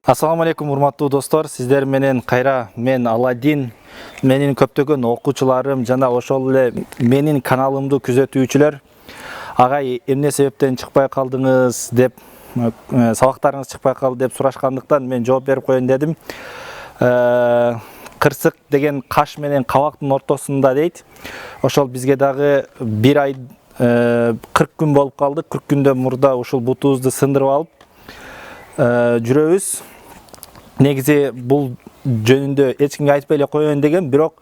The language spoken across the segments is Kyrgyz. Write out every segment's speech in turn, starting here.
Assalamu алейкум, урматтуу достор. Сиздер менен кайра мен Аладдин, менин көптөгөн окуучуларым жана ошол эле менин каналымды күзөтүүчүлөр. Агай, эмне себептен чыкпай калдыңыз деп, сабактарыңыз чыкпай калды деп сурашкандыктан мен жооп берип коеюн дедим. Кырсык деген каш менен кабактын ортосунда дейт. Ошол бизге дагы бир ай 40 күн болуп калды. 40 күндөн мурда ушул бутубузду сындырып алып жүрөбүз. Негизи бул жөнүндө эч кимге айтпай эле коеюн деген, бирок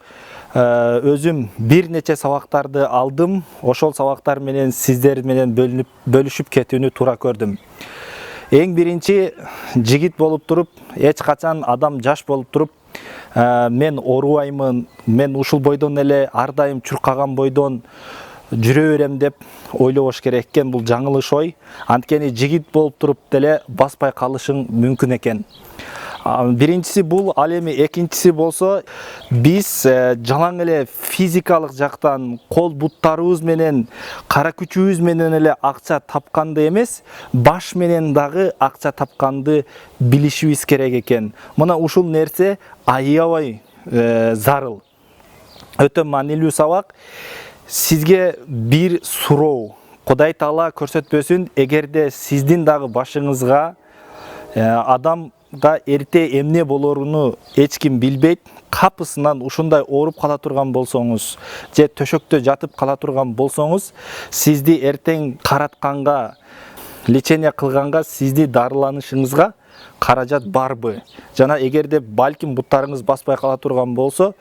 өзүм бир нече сабактарды алдым. Ошол сабактар менен сиздер менен бөлүшүп кетүүнү туура көрдүм. Эң биринчи, жигит болуп туруп, эч качан адам жаш болуп туруп, мен оорубаймын, мен ушул бойдон эле ар дайым чуркаган бойдон жүрө берем деп ойлобош керек экен. Бул жаңылыш ой. Анткени жигит болуп туруп деле баспай калышың мүмкүн экен. Биринчиси бул, ал эми экинчиси болсо, биз жалаң эле физикалык жактан кол буттарыбыз менен, кара күчүбүз менен эле акча тапканды эмес, баш менен дагы акча тапканды билишибиз керек экен. Мына ушул нерсе аябай зарыл. Өтө маанилүү сабак. Сизге бир суроо, Кудай Таала көрсөтпөсүн, эгерде сиздин дагы башыңызга адамга эрте эмне болоруну эч ким билбейт, капысынан ушундай ооруп кала турган болсоңуз, же төшөктө жатып кала турган болсоңуз, сизди эртең каратканга, лечение кылганга, сизди дарыланышыңызга каражат барбы? Жана эгерде балким буттарыңыз баспай кала турган болсо,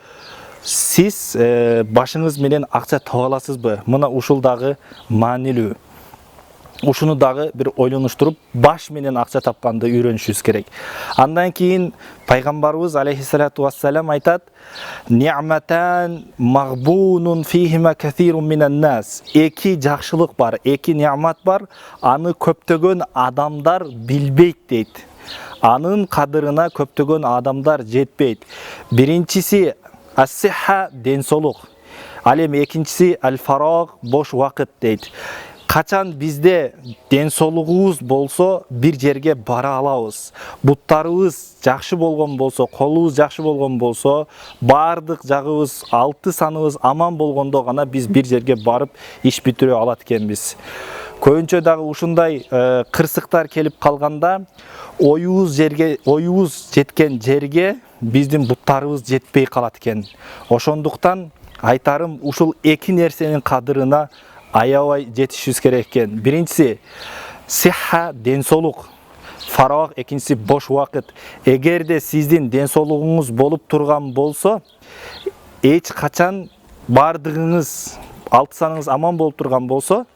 сиз башыңыз менен акча таба аласызбы? Мына ушул дагы маанилүү. Ушуну дагы бир ойлонуштуруп, баш менен акча тапканды үйрөнүшүбүз керек. Андан кийин пайгамбарыбыз алейхиссалату вассалам айтат: "Ни'матан магбунун фихима касирун минан нас". Эки жакшылык бар, эки неамат бар, аны көптөгөн адамдар билбейт дейт. Анын кадырына көптөгөн адамдар жетпейт. Биринчиси ас-сихха, денсолук. Ал эми экинчиси аль-фараг, бош убакыт дейт. Качан бизде денсолугубуз болсо, бир жерге бара алабыз. Буттарыбыз жакшы болгон болсо, колубуз жакшы болгон болсо, баардык жагыбыз, 6 саныбыз аман болгондо гана биз бир жерге барып иш бүтүрө алат экенбиз. Көбүнчө дагы ушундай кырсыктар келип калганда, оюбуз жеткен жерге биздин буттарыбыз жетпей калат экен. Ошондуктан айтарым, ушул эки нерсенин кадырына аябай жетишибиз керек экен. Биринчиси сихха, денсолук, фараг, экинчиси бош убакыт. Эгерде сиздин денсолугуңуз болуп турган болсо, эч качан бардыгыңыз, 6 саныңыз аман болуп турган болсо,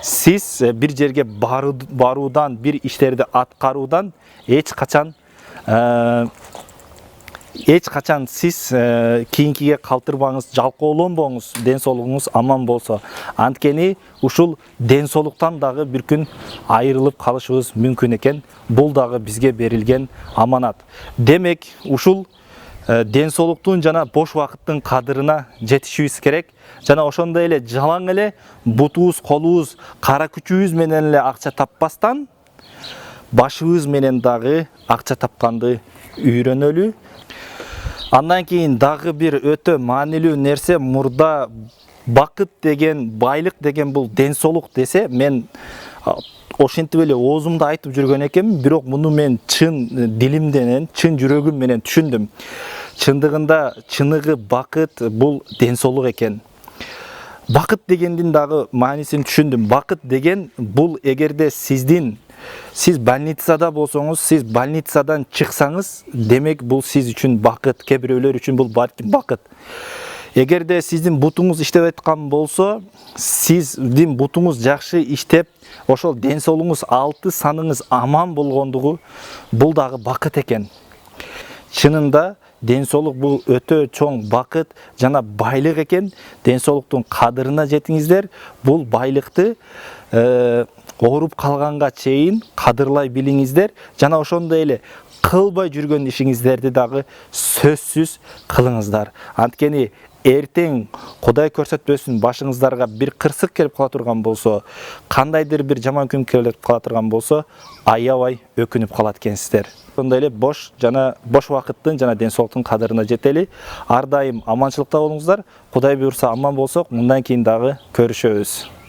сиз бир жерге баруудан, бир иштерди аткаруудан эч качан сиз кийинкиге калтырбаңыз, жалкоолонбоңуз, денсолугуңуз аман болсо. Анткени ушул денсолуктан дагы бир күн айрылып калышыбыз мүмкүн экен. Бул дагы бизге берилген аманат. Демек, ушул денсолуктун жана бош убакыттын кадырына жетишибиз керек. Жана ошондой эле жалаң эле бутубуз, колубуз, кара күчүбүз менен эле акча таппастан, башыбыз менен дагы акча тапканды үйрөнөлү. Андан кийин дагы бир өтө маанилүү нерсе, мурда бакыт деген, байлык деген бул денсолук десе, мен ошентип эле оозумда айтып жүргөн экенмин, бирок муну мен чын дилимден, чын жүрөгүм менен түшүндүм. Чындыгында чыныгы бакыт бул денсолук экен. Бакыт дегендин дагы маанисин түшүндүм. Бакыт деген бул, эгерде сиз больницада болсоңуз, сиз больницадан чыксаңыз, демек бул сиз үчүн бакыт, кээ бирөөлөр үчүн бул бакыт. Эгерде сиздин бутуңуз иштеп аткан болсо, сиздин бутуңуз жакшы иштеп, ошол денсолугуңуз, 6 саныңыз аман болгондугу, бул дагы бакыт экен. Чынында денсолук бул өтө чоң бакыт жана байлык экен. Денсолуктун кадырына жетиңиздер. Бул байлыкты ооруп калганга чейин кадырлай билиңиздер. Жана ошондой эле кылбай жүргөн ишиңиздерди дагы сөзсүз кылыңыздар. Анткени эртең Кудай көрсөтпөсүн башыңыздарга бир кырсык келип кала турган болсо, кандайдыр бир жаман күн келип кала турган болсо, аябай өкүнүп калат экенсиздер. Ошондой эле бош убакыттын жана ден соолуктун кадырына жетели. Ар дайым аманчылыкта болуңуздар. Кудай буйрса аман болсок, мындан кийин дагы көрүшөбүз.